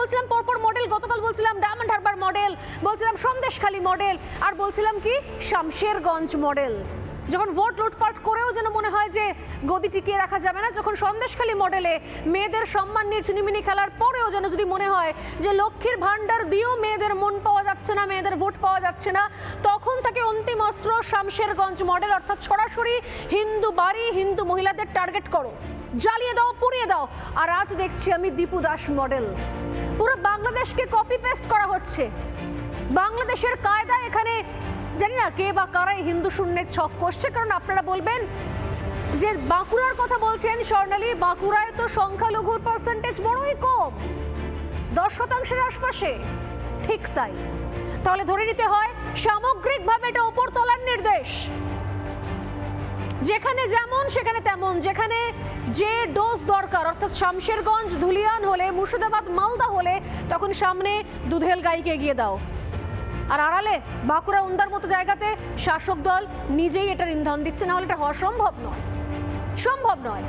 বলছিলাম পরপর মডেল, গতকাল বলছিলাম ডায়মন্ড হারবার মডেল, বলছিলাম সন্দেশখালী মডেল, আর বলছিলাম কি শামশেরগঞ্জ মডেল। যখন ভোট লুটপাট করেও যেন মনে হয় যে গদি টিকিয়ে রাখা যাবে না, যখন সন্দেশখালী মডেলে মেয়েদের সম্মান নিয়ে চিনিমিনি খেলার পরেও যেন যদি মনে হয় যে লক্ষ্মীর ভান্ডার দিয়েও মেয়েদের মন পাওয়া যাচ্ছে না, মেয়েদের ভোট পাওয়া যাচ্ছে না, তখন তাকে অন্তিম অস্ত্র শামশেরগঞ্জ মডেল, অর্থাৎ সরাসরি হিন্দু বাড়ি, হিন্দু মহিলাদের টার্গেট করো, জ্বালিয়ে দাও, পুড়িয়ে দাও। আর আজ দেখছি আমি দীপু দাস মডেল। পুরো বাংলাদেশকে কপি পেস্ট করা হচ্ছে। বাংলাদেশের কায়দা এখানে জানি না কে বা কারাই হিন্দু শূন্যের ছক কষছে। কারণ আপনারা বলবেন যে বাঁকুড়ার কথা বলছেন স্বর্ণালী, বাঁকুড়ায় তো সংখ্যালঘুর পার্সেন্টেজ বড়ই কম, 10% আশপাশে। ঠিক তাই, তাহলে ধরে নিতে হয় সামগ্রিকভাবে এটা ওপর তলার নির্দেশ। যেখানে যেমন সেখানে তেমন, যেখানে যে ডোজ দরকার, অর্থাৎ শামশেরগঞ্জ ধুলিয়ান হলে, মুর্শিদাবাদ মালদা হলে, তখন সামনে দুধেল গাইকে এগিয়ে দাও। আর আড়ালে বাঁকুড়া উন্দার মতো জায়গাতে শাসক দল নিজেই এটার ইন্ধন দিচ্ছে, না হলে এটা হওয়া সম্ভব নয়, সম্ভব নয়।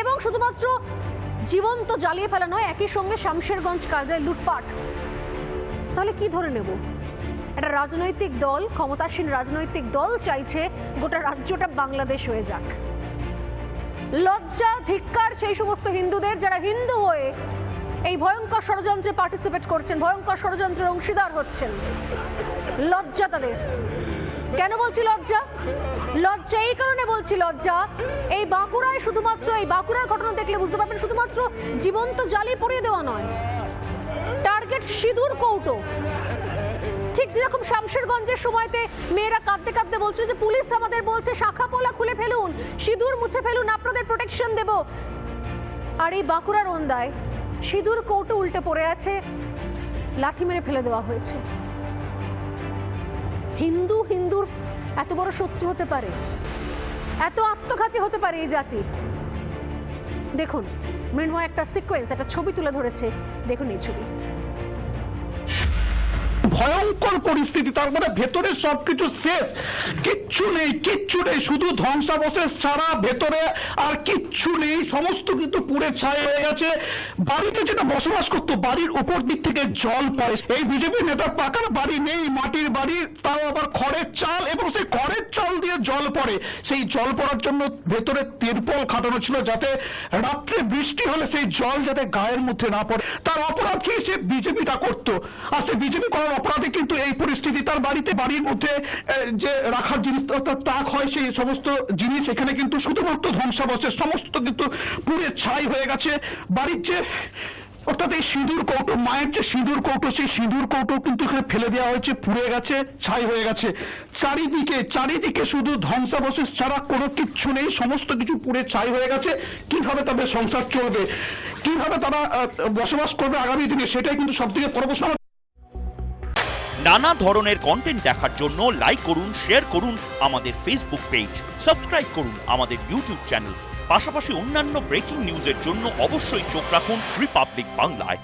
এবং শুধুমাত্র জীবন্ত জ্বালিয়ে ফেলা নয়, একই সঙ্গে শামশেরগঞ্জ কায়দায় লুটপাট। তাহলে কি ধরে নেব? একটা রাজনৈতিক দল, ক্ষমতাসীন রাজনৈতিক দল চাইছে গোটা রাজ্যটা বাংলাদেশ হয়ে যাক। লজ্জা, ধিক্কার সেই সমস্ত হিন্দুদের যারা হিন্দু হয়ে এই ভয়ঙ্কর ষড়যন্ত্রে পার্টিসিপেট করছেন, ভয়ঙ্কর ষড়যন্ত্রের অংশীদার হচ্ছেন। লজ্জা তাদের। কেন বলছি লজ্জা? লজ্জা এই কারণে বলছি লজ্জা, এই বাঁকুড়ায় শুধুমাত্র, এই বাঁকুড়ার ঘটনা দেখলে বুঝতে পারবেন, শুধুমাত্র জীবন্ত জ্বালিয়ে পড়িয়ে দেওয়া নয়, টার্গেট সিঁদুর কৌটো। ঠিক যেরকম শামশেরগঞ্জের সময়তে মেয়েরা কাঁদতে কাঁদতে বলছিল যে পুলিশ আমাদের বলছে শাখা পোলা খুলে ফেলুন, সিঁদুর মুছে ফেলুন, আপনাদের প্রোটেকশন দেব। আর এই বাঁকুড়ার ওন্দায় সিঁদুর কৌটো উল্টে পড়ে আছে, লাঠি মেরে ফেলে দেওয়া হয়েছে। হিন্দু হিন্দুর এত বড় শত্রু হতে পারে, এত আত্মঘাতী হতে পারে এই জাতি? দেখুন, মৃন্ময় একটা সিকোয়েন্স, একটা ছবি তুলে ধরেছে, দেখুন এই ছবি। ভয়ঙ্কর পরিস্থিতি, তার মানে ভেতরে সবকিছু শেষ, কিচ্ছু নেই, কিচ্ছু নেই, শুধু ধ্বংসাবশেষ ছাড়া ভেতরে আর কিচ্ছু নেই। সমস্ত কিন্তু পুড়ে ছাই হয়ে গেছে। বাড়িতে যেটা বসবাস করতো, বাড়ির উপর দিক থেকে জল পড়ে। এই বিজেপি নেতার পাকার বাড়ি নেই, মাটির বাড়ি, তাও আবার খড়ের চাল, এবং সেই খড়ের চাল দিয়ে জল পড়ে। সেই জল পড়ার জন্য ভেতরে তিরপল খাটানো ছিল, যাতে রাত্রে বৃষ্টি হলে সেই জল যাতে গায়ের মধ্যে না পড়ে। তার অপরাধ কি? সে বিজেপিটা করতো। আর সে বিজেপি করার অপরাধে কিন্তু এই পরিস্থিতি। তার বাড়িতে, বাড়ির মধ্যে যে রাখার জিনিস তাক হয়, সেই সমস্ত জিনিস এখানে কিন্তু শুধুমাত্র ধ্বংসাবশেষ, সমস্ত কিন্তু পুড়ে ছাই হয়ে গেছে। বাড়ির যে, অর্থাৎ এই সিঁদুর কৌটো, মায়ের যে সিঁদুর কৌটো, সেই সিঁদুর কৌটো কিন্তু এখানে ফেলে দেওয়া হয়েছে, পুড়ে গেছে, ছাই হয়ে গেছে। চারিদিকে শুধু ধ্বংসাবশেষ ছাড়া কোনো কিচ্ছু নেই, সমস্ত কিছু পুড়ে ছাই হয়ে গেছে। কিভাবে তাদের সংসার চলবে, কিভাবে তারা বসবাস করবে আগামী দিনে, সেটাই কিন্তু সব থেকে বড় প্রশ্ন। নানা ধরনের কন্টেন্ট দেখার জন্য লাইক করুন, শেয়ার করুন আমাদের ফেসবুক পেজ, সাবস্ক্রাইব করুন আমাদের ইউটিউব চ্যানেল। পাশাপাশি অন্যান্য ব্রেকিং নিউজের জন্য অবশ্যই চোখ রাখুন রিপাবলিক বাংলায়।